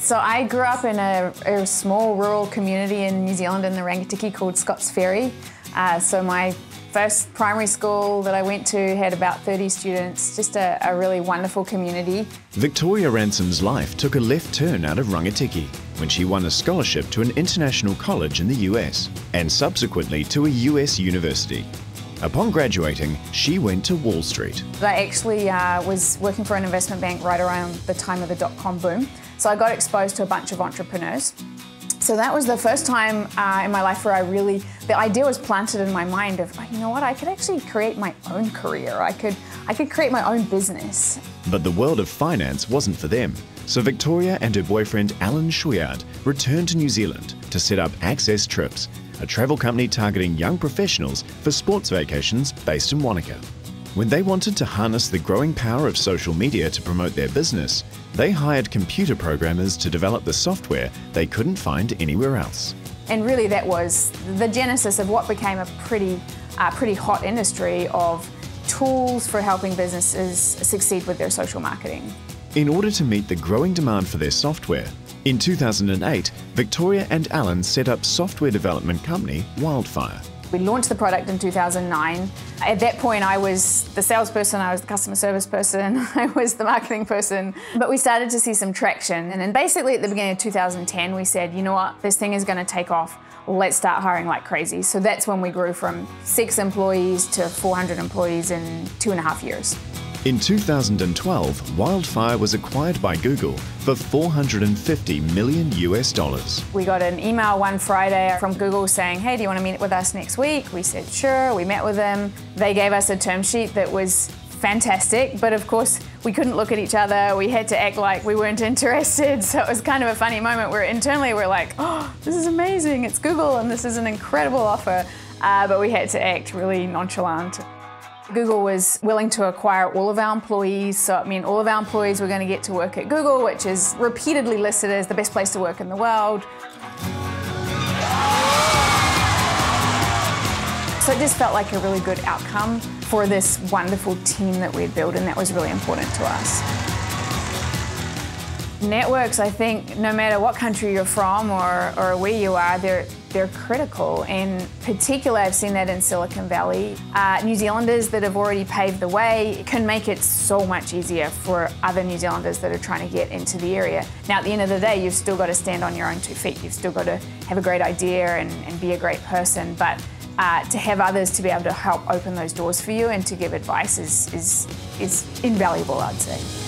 So I grew up in a small rural community in New Zealand in the Rangitikei called Scott's Ferry. So my first primary school that I went to had about 30 students, just a really wonderful community. Victoria Ransom's life took a left turn out of Rangitikei when she won a scholarship to an international college in the US and subsequently to a US university. Upon graduating, she went to Wall Street. I actually was working for an investment bank right around the time of the dot-com boom. So I got exposed to a bunch of entrepreneurs. So that was the first time in my life where the idea was planted in my mind of, you know what, I could actually create my own career. I could create my own business. But the world of finance wasn't for them. So Victoria and her boyfriend Alan Chouillard returned to New Zealand to set up Access Trips, a travel company targeting young professionals for sports vacations based in Wanaka. When they wanted to harness the growing power of social media to promote their business, they hired computer programmers to develop the software they couldn't find anywhere else. And really that was the genesis of what became a pretty hot industry of tools for helping businesses succeed with their social marketing. In order to meet the growing demand for their software, in 2008, Victoria and Alan set up software development company Wildfire. We launched the product in 2009. At that point, I was the salesperson, I was the customer service person, I was the marketing person. But we started to see some traction. And then basically at the beginning of 2010, we said, you know what, this thing is going to take off. Let's start hiring like crazy. So that's when we grew from 6 employees to 400 employees in 2.5 years. In 2012, Wildfire was acquired by Google for $450 million US. We got an email one Friday from Google saying, hey, do you want to meet with us next week? We said, sure. We met with them. They gave us a term sheet that was fantastic, but of course we couldn't look at each other. We had to act like we weren't interested. So it was kind of a funny moment where internally we're like, oh, this is amazing. It's Google and this is an incredible offer. But we had to act really nonchalant. Google was willing to acquire all of our employees, so it meant all of our employees were going to get to work at Google, which is repeatedly listed as the best place to work in the world. So it just felt like a really good outcome for this wonderful team that we had built, and that was really important to us. Networks, I think, no matter what country you're from or where you are, they're critical. And particularly, I've seen that in Silicon Valley. New Zealanders that have already paved the way can make it so much easier for other New Zealanders that are trying to get into the area. Now, at the end of the day, you've still got to stand on your own 2 feet. You've still got to have a great idea and be a great person. But to have others to be able to help open those doors for you and to give advice is invaluable, I'd say.